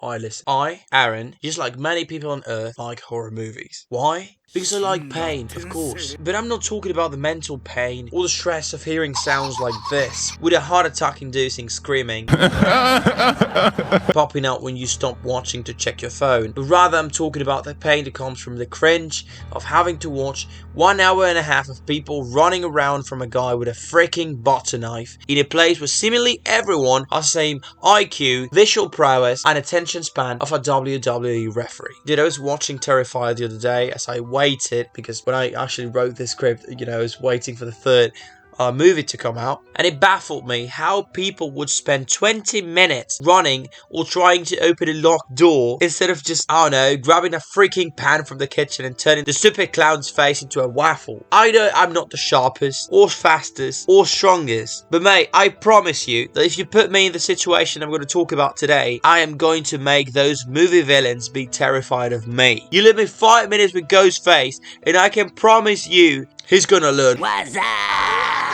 listen. I, Aaron, just like many people on Earth, like horror movies. Why? Because I like pain, of course. But I'm not talking about the mental pain or the stress of hearing sounds like this, with a heart attack inducing screaming popping out when you stop watching to check your phone. But rather I'm talking about the pain that comes from the cringe of having to watch 1 hour and a half of people running around from a guy with a freaking butter knife in a place where seemingly everyone has the same IQ, visual prowess, and attention span of a WWE referee. Dude, I was watching Terrifier the other day as I waited, because when I actually wrote this script, I was waiting for the third movie to come out, and it baffled me how people would spend 20 minutes running or trying to open a locked door instead of just, I don't know, grabbing a freaking pan from the kitchen and turning the stupid clown's face into a waffle. I know I'm not the sharpest or fastest or strongest, but mate, I promise you that if you put me in the situation I'm going to talk about today, I am going to make those movie villains be terrified of me. You leave me 5 minutes with Ghostface and I can promise you he's gonna learn. What's up?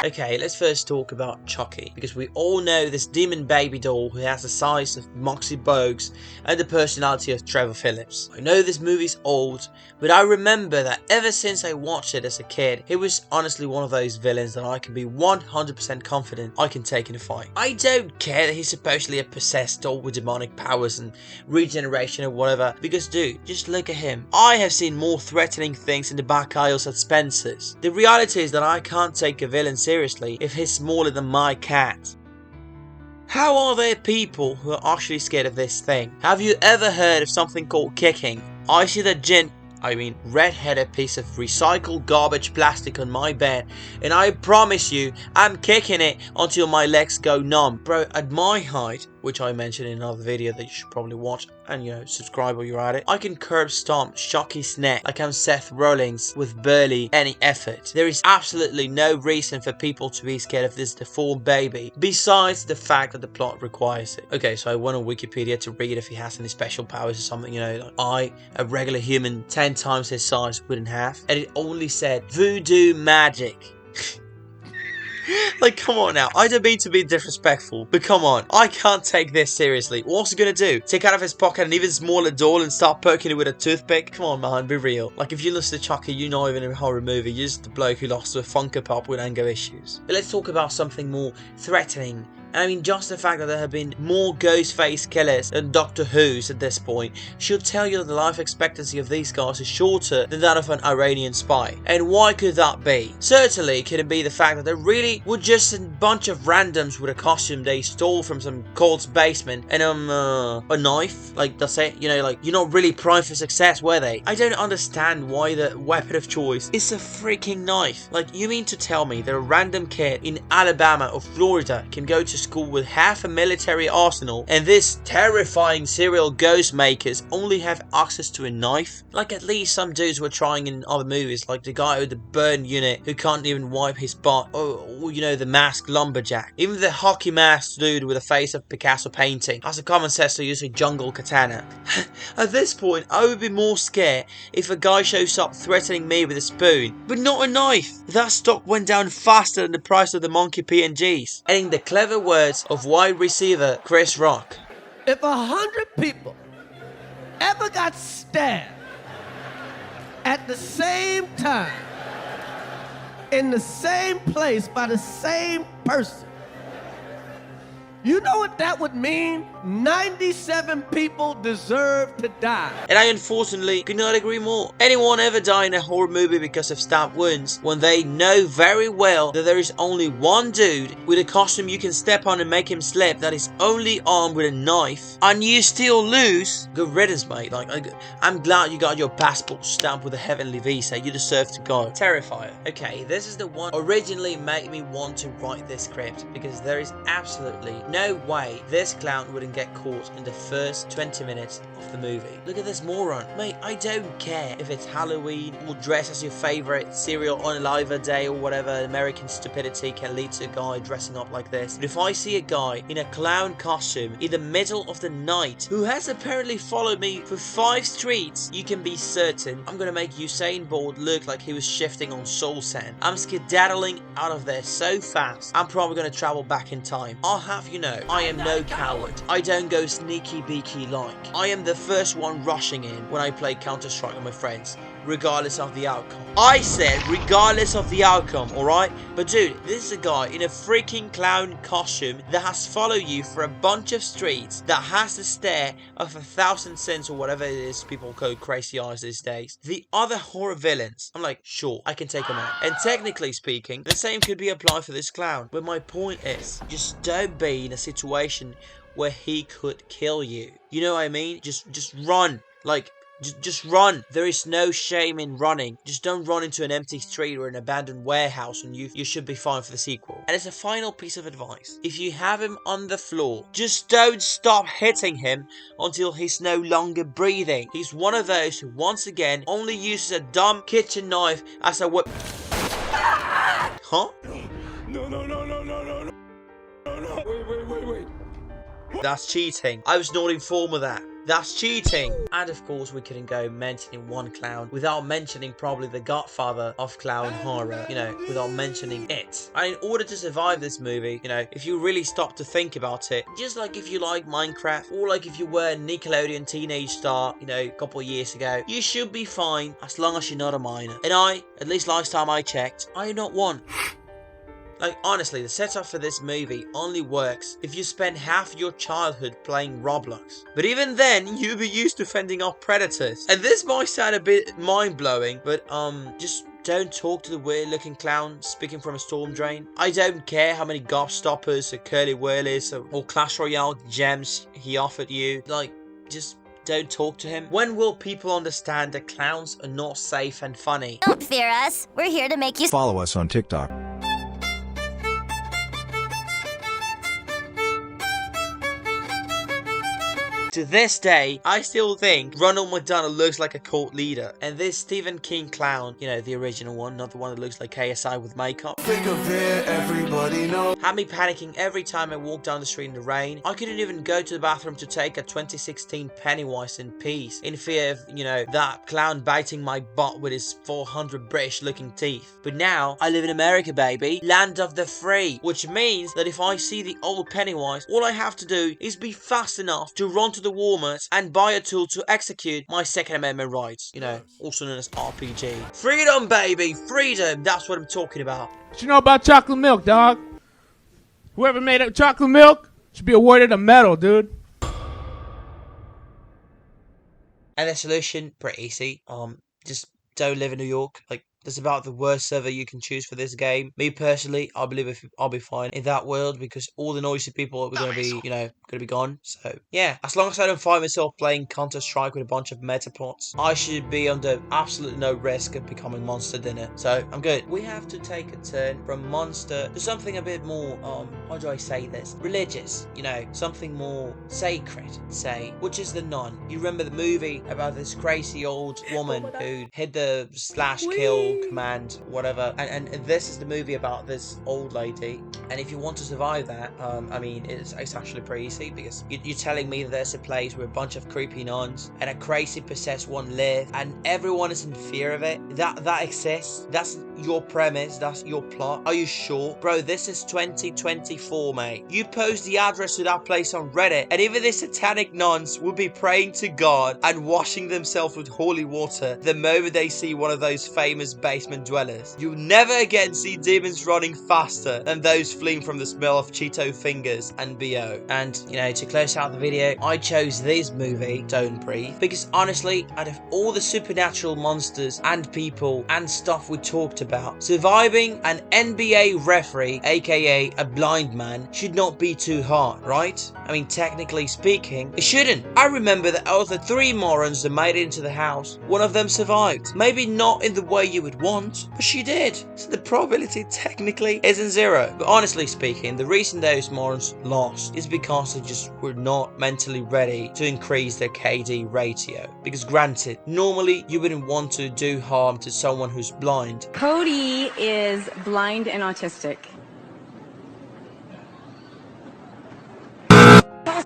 Okay, let's first talk about Chucky, because we all know this demon baby doll who has the size of Moxie Bogues and the personality of Trevor Phillips. I know this movie's old, but I remember that ever since I watched it as a kid, he was honestly one of those villains that I can be 100% confident I can take in a fight. I don't care that he's supposedly a possessed doll with demonic powers and regeneration or whatever, because dude, just look at him. I have seen more threatening things in the back aisles at Spencer's. The reality is that I can't take a villain seriously if he's smaller than my cat. How are there people who are actually scared of this thing? Have you ever heard of something called kicking? I see the red-headed piece of recycled garbage plastic on my bed, and I promise you, I'm kicking it until my legs go numb. Bro, at my height, which I mentioned in another video that you should probably watch and subscribe while you're at it, I can curb stomp Chucky's neck like I'm Seth Rollins with barely any effort. There is absolutely no reason for people to be scared of this deformed baby, besides the fact that the plot requires it. Okay, so I went on Wikipedia to read if he has any special powers or something, like I, a regular human 10 times his size, wouldn't have, and it only said voodoo magic. Like, come on now. I don't mean to be disrespectful, but come on. I can't take this seriously. What's he gonna do? Take out of his pocket an even smaller doll and start poking it with a toothpick? Come on, man. Be real. Like, if you listen to Chucky, you're not even in a horror movie. You're just the bloke who lost to a Funko Pop with anger issues. But let's talk about something more threatening. I mean, just the fact that there have been more Ghostface killers than Doctor Who's at this point should tell you that the life expectancy of these guys is shorter than that of an Iranian spy. And why could that be? Certainly, could it be the fact that they really were just a bunch of randoms with a costume they stole from some cult's basement and a knife? Like, that's it? Like, you're not really primed for success, were they? I don't understand why the weapon of choice is a freaking knife. Like, you mean to tell me that a random kid in Alabama or Florida can go to school with half a military arsenal and this terrifying serial ghost makers only have access to a knife? Like, at least some dudes were trying in other movies, like the guy with the burn unit who can't even wipe his butt, or the masked lumberjack. Even the hockey masked dude with a face of Picasso painting has a common sense to use a jungle katana. At this point, I would be more scared if a guy shows up threatening me with a spoon, but not a knife. That stock went down faster than the price of the monkey PNGs. And in the clever words of wide receiver Chris Rock, if 100 people ever got stabbed at the same time, in the same place, by the same person, you know what that would mean? 97 people deserve to die. And I unfortunately could not agree more. Anyone ever die in a horror movie because of stab wounds when they know very well that there is only one dude with a costume you can step on and make him slip that is only armed with a knife, and you still lose? Good riddance, mate. Like, I'm glad you got your passport stamped with a heavenly visa. You deserve to go. Terrifier. Okay, this is the one originally made me want to write this script, because there is absolutely no way this clown wouldn't get caught in the first 20 minutes of the movie. Look at this moron. Mate, I don't care if it's Halloween or dress as your favorite cereal on Live Day or whatever. American stupidity can lead to a guy dressing up like this. But if I see a guy in a clown costume in the middle of the night who has apparently followed me for 5 streets, you can be certain I'm gonna make Usain Bolt look like he was shifting on soul sand. I'm skedaddling out of there so fast, I'm probably gonna travel back in time. I'll have you know, I am no coward. I I don't go sneaky beaky like. I am the first one rushing in when I play Counter-Strike with my friends, regardless of the outcome. I said regardless of the outcome, alright? But dude, this is a guy in a freaking clown costume that has followed you for a bunch of streets, that has the stare of 1,000 cents or whatever it is people call crazy eyes these days. The other horror villains, I'm like, sure, I can take them out. And technically speaking, the same could be applied for this clown. But my point is, just don't be in a situation where he could kill you. You know what I mean? Just run. Like, just run. There is no shame in running. Just don't run into an empty street or an abandoned warehouse and you should be fine for the sequel. And as a final piece of advice, if you have him on the floor, just don't stop hitting him until he's no longer breathing. He's one of those who once again only uses a dumb kitchen knife as a whip. Huh? No. Wait. That's cheating. I was not informed of that. That's cheating. And of course, we couldn't go mentioning one clown without mentioning probably the godfather of clown horror, you know, without mentioning it. And in order to survive this movie, you know, if you really stop to think about it, just like if you like Minecraft, or like if you were a Nickelodeon teenage star, you know, a couple of years ago, you should be fine as long as you're not a minor. And I, at least last time I checked, I am not one. Like, honestly, the setup for this movie only works if you spend half your childhood playing Roblox. But even then, you'll be used to fending off predators. And this might sound a bit mind-blowing, but, just don't talk to the weird-looking clown speaking from a storm drain. I don't care how many gobstoppers or curly whirlies or Clash Royale gems he offered you. Like, just don't talk to him. When will people understand that clowns are not safe and funny? Don't fear us. We're here to make you Follow us on TikTok. To this day, I still think Ronald McDonald looks like a cult leader. And this Stephen King clown, you know, the original one, not the one that looks like KSI with makeup, Think of it, everybody knows. had me panicking every time I walked down the street in the rain. I couldn't even go to the bathroom to take a 2016 Pennywise in peace, in fear of, you know, that clown biting my butt with his 400 British looking teeth. But now, I live in America, baby, land of the free, which means that if I see the old Pennywise, all I have to do is be fast enough to run to the Walmart and buy a tool to execute my Second Amendment rights, you know, also known as RPG. Freedom, baby, freedom, that's what I'm talking about. What you know about chocolate milk, dog? Whoever made up chocolate milk should be awarded a medal, dude. And the solution, pretty easy, just don't live in New York. Like, that's about the worst server you can choose for this game. Me personally, I believe I'll be fine in that world because all the noisy people are going to be, you know, going to be gone. So, yeah, as long as I don't find myself playing Counter-Strike with a bunch of metapods, I should be under absolutely no risk of becoming monster dinner. So, I'm good. We have to take a turn from monster to something a bit more, how do I say this? Religious, you know, something more sacred, say, which is The Nun. You remember the movie about this crazy old woman who hid the /kill command, whatever, and this is the movie about this old lady. And if you want to survive that, I mean, it's actually pretty easy because you're telling me that there's a place where a bunch of creepy nuns and a crazy possessed one live, and everyone is in fear of it. That exists. That's your premise. That's your plot. Are you sure, bro? This is 2024, mate. You post the address to that place on Reddit, and even the satanic nuns will be praying to God and washing themselves with holy water the moment they see one of those famous basement dwellers. You'll never again see demons running faster than those fleeing from the smell of Cheeto fingers and BO. And, you know, to close out the video, I chose this movie, Don't Breathe, because honestly, out of all the supernatural monsters and people and stuff we talked about, surviving an NBA referee, aka a blind man, should not be too hard, right? I mean, technically speaking, it shouldn't. I remember that out of the 3 morons that made it into the house, one of them survived. Maybe not in the way you would want, but she did. So the probability technically isn't 0. But honestly speaking, the reason those morons lost is because they just were not mentally ready to increase their KD ratio. Because granted, normally you wouldn't want to do harm to someone who's blind. Cody is blind and autistic.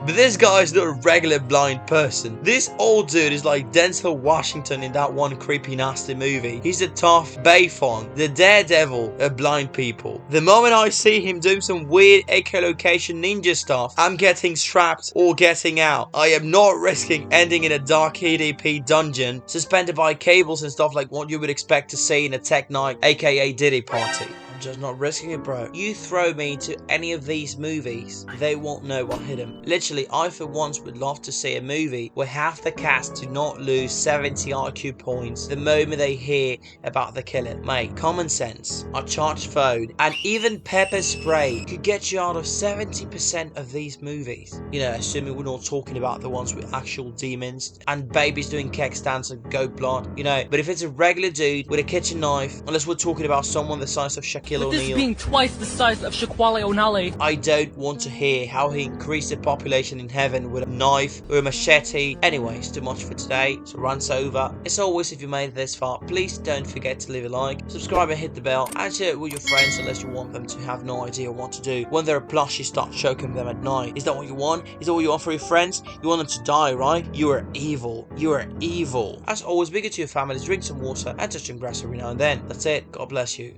But this guy is not a regular blind person. This old dude is like Denzel Washington in that one creepy nasty movie. He's a tough Bayfong, the daredevil of blind people. The moment I see him doing some weird echolocation ninja stuff, I'm getting strapped or getting out. I am not risking ending in a dark EDP dungeon suspended by cables and stuff like what you would expect to see in a tech night, aka Diddy party. I'm just not risking it, bro. You throw me to any of these movies, they won't know what hit them. Literally, I for once would love to see a movie where half the cast do not lose 70 IQ points the moment they hear about the killing. Mate, common sense, a charged phone, and even pepper spray could get you out of 70% of these movies. You know, assuming we're not talking about the ones with actual demons and babies doing keg stands and goat blood, you know. But if it's a regular dude with a kitchen knife, unless we're talking about someone the size of Shaquille O'Neal, this being twice the size of Shaquale O'Neal, I don't want to hear how he increased the population in heaven with a knife or a machete. Anyways, too much for today, so rant's over. As always, if you made it this far, please don't forget to leave a like, subscribe and hit the bell, and share it with your friends unless you want them to have no idea what to do when they're a plush. You start choking them at night. Is that what you want? Is that what you want for your friends? You want them to die, right? You are evil. You are evil. As always, be good to your families, drink some water, and touch some grass every now and then. That's it. God bless you.